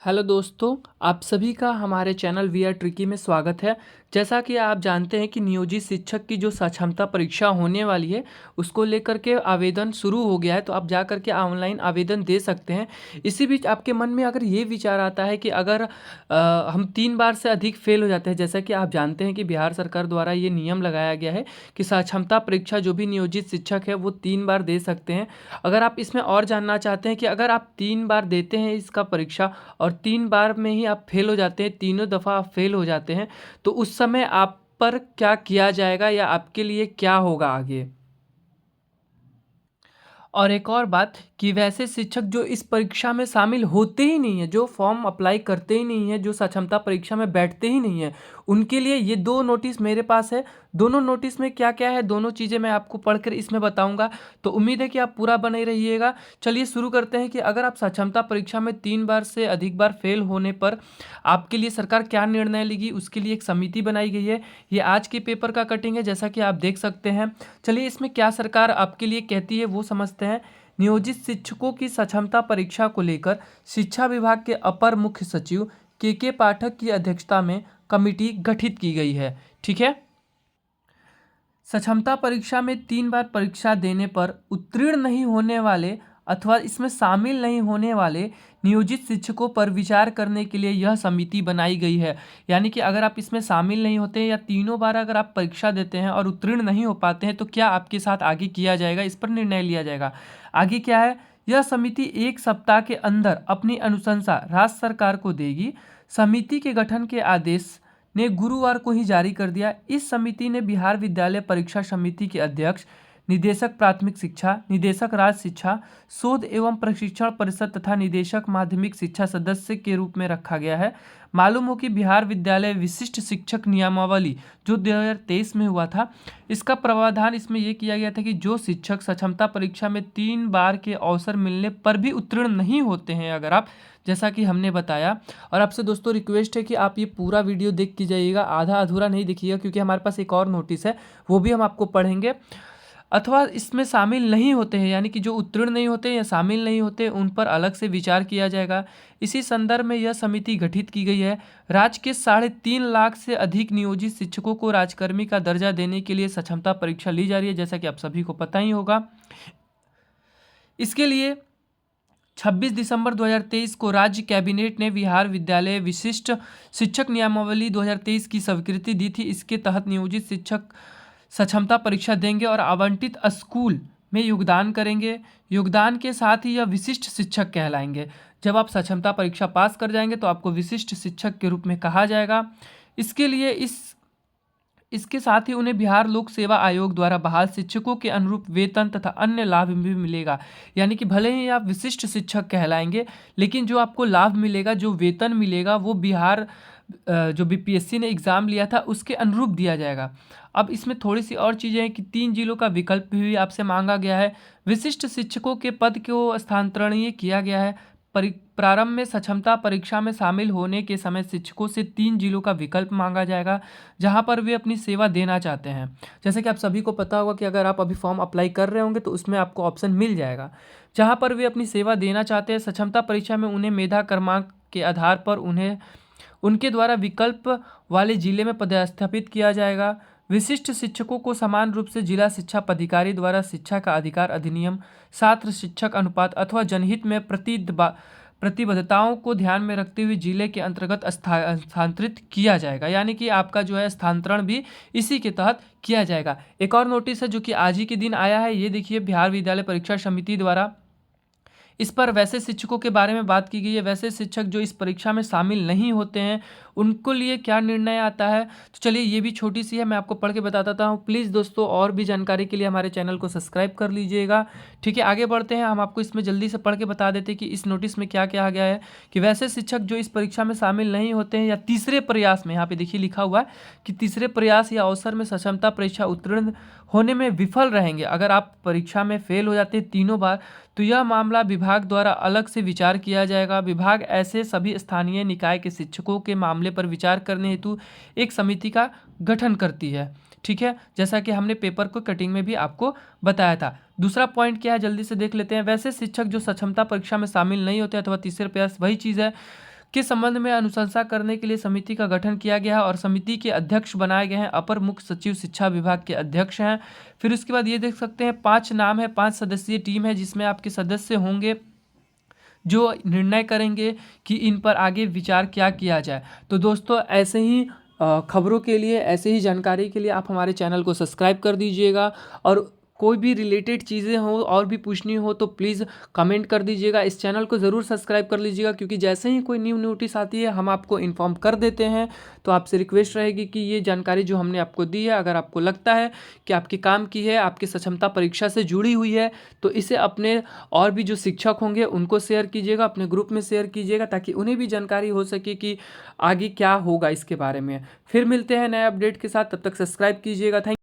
Hello दोस्तों, आप सभी का हमारे चैनल वी आर ट्रिकी में स्वागत है। जैसा कि आप जानते हैं कि नियोजित शिक्षक की जो साक्षरता परीक्षा होने वाली है, उसको लेकर के आवेदन शुरू हो गया है, तो आप जा कर के ऑनलाइन आवेदन दे सकते हैं। इसी बीच आपके मन में अगर ये विचार आता है कि अगर हम 3 बार से अधिक फेल हो जाते हैं, जैसा कि आप जानते हैं कि बिहार सरकार द्वारा ये नियम लगाया गया है कि साक्षरता परीक्षा जो भी नियोजित शिक्षक है वो 3 बार दे सकते हैं। अगर आप इसमें और जानना चाहते हैं कि अगर आप 3 बार देते हैं इसका परीक्षा और 3 बार में ही आप फेल हो जाते हैं, तीनों दफ़ा आप फेल हो जाते हैं, तो उस समय आप पर क्या किया जाएगा या आपके लिए क्या होगा आगे? और एक और बात कि वैसे शिक्षक जो इस परीक्षा में शामिल होते ही नहीं है, जो फॉर्म अप्लाई करते ही नहीं है, जो साक्षरता परीक्षा में बैठते ही नहीं है, उनके लिए ये 2 नोटिस मेरे पास है। दोनों नोटिस में क्या-क्या है, दोनों चीज़ें मैं आपको पढ़कर इसमें बताऊँगा। तो उम्मीद है कि आप पूरा बने रहिएगा। चलिए शुरू करते हैं कि अगर आप साक्षरता परीक्षा में 3 बार से अधिक बार फेल होने पर आपके लिए सरकार क्या निर्णय लेगी, उसके लिए एक समिति बनाई गई है। ये आज के पेपर का कटिंग है, जैसा कि आप देख सकते हैं। चलिए इसमें क्या सरकार आपके लिए कहती है वो समझते हैं। नियोजित शिक्षकों की सक्षमता परीक्षा को लेकर शिक्षा विभाग के अपर मुख्य सचिव के पाठक की अध्यक्षता में कमेटी गठित की गई है। ठीक है। सक्षमता परीक्षा में 3 बार परीक्षा देने पर उत्तीर्ण नहीं होने वाले अथवा इसमें शामिल नहीं होने वाले नियोजित शिक्षकों पर विचार करने के लिए यह समिति बनाई गई है। यानी कि अगर आप इसमें शामिल नहीं होते हैं या तीनों बार अगर आप परीक्षा देते हैं और उत्तीर्ण नहीं हो पाते हैं तो क्या आपके साथ आगे किया जाएगा, इस पर निर्णय लिया जाएगा। आगे क्या है, यह समिति 1 सप्ताह के अंदर अपनी अनुशंसा राज्य सरकार को देगी। समिति के गठन के आदेश ने गुरुवार को ही जारी कर दिया। इस समिति ने बिहार विद्यालय परीक्षा समिति के अध्यक्ष, निदेशक प्राथमिक शिक्षा, निदेशक राज्य शिक्षा शोध एवं प्रशिक्षण परिषद तथा निदेशक माध्यमिक शिक्षा सदस्य के रूप में रखा गया है। मालूम हो कि बिहार विद्यालय विशिष्ट शिक्षक नियमावली जो 2023 में हुआ था, इसका प्रावधान इसमें यह किया गया था कि जो शिक्षक सक्षमता परीक्षा में 3 बार के अवसर मिलने पर भी उत्तीर्ण नहीं होते हैं, अगर आप, जैसा कि हमने बताया। और आपसे दोस्तों रिक्वेस्ट है कि आप ये पूरा वीडियो देख के जाइएगा, आधा अधूरा नहीं देखिएगा, क्योंकि हमारे पास एक और नोटिस है, वो भी हम आपको पढ़ेंगे। अथवा इसमें शामिल नहीं होते हैं, यानी कि जो उत्तीर्ण नहीं होते या शामिल नहीं होते, उन पर अलग से विचार किया जाएगा। इसी संदर्भ में यह समिति गठित की गई है। राज्य के 3.5 लाख से अधिक नियोजित शिक्षकों को राजकर्मी का दर्जा देने के लिए सक्षमता परीक्षा ली जा रही है, जैसा कि आप सभी को पता ही होगा। इसके लिए 26 दिसंबर 2023 को राज्य कैबिनेट ने बिहार विद्यालय विशिष्ट शिक्षक नियमावली 2023 की स्वीकृति दी थी। इसके तहत नियोजित शिक्षक सक्षमता परीक्षा देंगे और आवंटित स्कूल में योगदान करेंगे। योगदान के साथ ही यह विशिष्ट शिक्षक कहलाएंगे। जब आप सक्षमता परीक्षा पास कर जाएंगे तो आपको विशिष्ट शिक्षक के रूप में कहा जाएगा। इसके लिए इसके साथ ही उन्हें बिहार लोक सेवा आयोग द्वारा बहाल शिक्षकों के अनुरूप वेतन तथा अन्य लाभ भी मिलेगा। यानी कि भले ही आप विशिष्ट शिक्षक कहलाएंगे, लेकिन जो आपको लाभ मिलेगा, जो वेतन मिलेगा, वो बिहार जो बीपीएससी ने एग्ज़ाम लिया था उसके अनुरूप दिया जाएगा। अब इसमें थोड़ी सी और चीज़ें हैं कि 3 जिलों का विकल्प भी आपसे मांगा गया है। विशिष्ट शिक्षकों के पद को स्थानांतरणीय किया गया है। प्रारंभ में सक्षमता परीक्षा में शामिल होने के समय शिक्षकों से 3 जिलों का विकल्प मांगा जाएगा जहां पर वे अपनी सेवा देना चाहते हैं। जैसे कि आप सभी को पता होगा कि अगर आप अभी फॉर्म अप्लाई कर रहे होंगे तो उसमें आपको ऑप्शन मिल जाएगा जहां पर वे अपनी सेवा देना चाहते हैं। सक्षमता परीक्षा में उन्हें मेधा क्रमांक के आधार पर उन्हें उनके द्वारा विकल्प वाले जिले में पदस्थापित किया जाएगा। विशिष्ट शिक्षकों को समान रूप से जिला शिक्षा पदाधिकारी द्वारा शिक्षा का अधिकार अधिनियम, छात्र शिक्षक अनुपात अथवा जनहित में प्रतिबद्धताओं को ध्यान में रखते हुए जिले के अंतर्गत स्थानांतरित किया जाएगा। यानी कि आपका जो है स्थानांतरण भी इसी के तहत किया जाएगा। एक और नोटिस है जो कि आज ही के दिन आया है, ये देखिए, बिहार विद्यालय परीक्षा समिति द्वारा इस पर वैसे शिक्षकों के बारे में बात की गई है। वैसे शिक्षक जो इस परीक्षा में शामिल नहीं होते हैं उनको लिए क्या निर्णय आता है, तो चलिए ये भी छोटी सी है, मैं आपको पढ़ के बताता हूँ। प्लीज़ दोस्तों, और भी जानकारी के लिए हमारे चैनल को सब्सक्राइब कर लीजिएगा। ठीक है, आगे बढ़ते हैं। हम आपको इसमें जल्दी से पढ़ के बता देते हैं कि इस नोटिस में क्या क्या आ गया है। कि वैसे शिक्षक जो इस परीक्षा में शामिल नहीं होते हैं या तीसरे प्रयास में, यहाँ पे देखिए लिखा हुआ है कि तीसरे प्रयास या अवसर में सक्षमता परीक्षा उत्तीर्ण होने में विफल रहेंगे। अगर आप परीक्षा में फेल हो जाते हैं तीनों बार, तो यह मामला विभाग द्वारा अलग से विचार किया जाएगा। विभाग ऐसे सभी स्थानीय निकाय के शिक्षकों के मामले पर विचार करने हेतु एक समिति का गठन करती है। ठीक है, जैसा कि हमने पेपर को कटिंग में भी आपको बताया था। दूसरा पॉइंट क्या है, जल्दी से देख लेते हैं। वैसे शिक्षक जो सक्षमता परीक्षा में शामिल नहीं होते अथवा तीसरे प्रयास, वही चीज़ है के संबंध में अनुशंसा करने के लिए समिति का गठन किया गया है और समिति के अध्यक्ष बनाए गए हैं अपर मुख्य सचिव शिक्षा विभाग के अध्यक्ष हैं। फिर उसके बाद ये देख सकते हैं 5 नाम है, 5 सदस्यीय टीम है जिसमें आपके सदस्य होंगे जो निर्णय करेंगे कि इन पर आगे विचार क्या किया जाए। तो दोस्तों ऐसे ही खबरों के लिए, ऐसे ही जानकारी के लिए आप हमारे चैनल को सब्सक्राइब कर दीजिएगा और कोई भी रिलेटेड चीज़ें हो और भी पूछनी हो तो प्लीज़ कमेंट कर दीजिएगा। इस चैनल को ज़रूर सब्सक्राइब कर लीजिएगा क्योंकि जैसे ही कोई न्यू नोटिस आती है हम आपको इन्फॉर्म कर देते हैं। तो आपसे रिक्वेस्ट रहेगी कि ये जानकारी जो हमने आपको दी है, अगर आपको लगता है कि आपके काम की है, आपकी सक्षमता परीक्षा से जुड़ी हुई है, तो इसे अपने और भी जो शिक्षक होंगे उनको शेयर कीजिएगा, अपने ग्रुप में शेयर कीजिएगा ताकि उन्हें भी जानकारी हो सके कि आगे क्या होगा इसके बारे में। फिर मिलते हैं नए अपडेट के साथ, तब तक सब्सक्राइब कीजिएगा। थैंक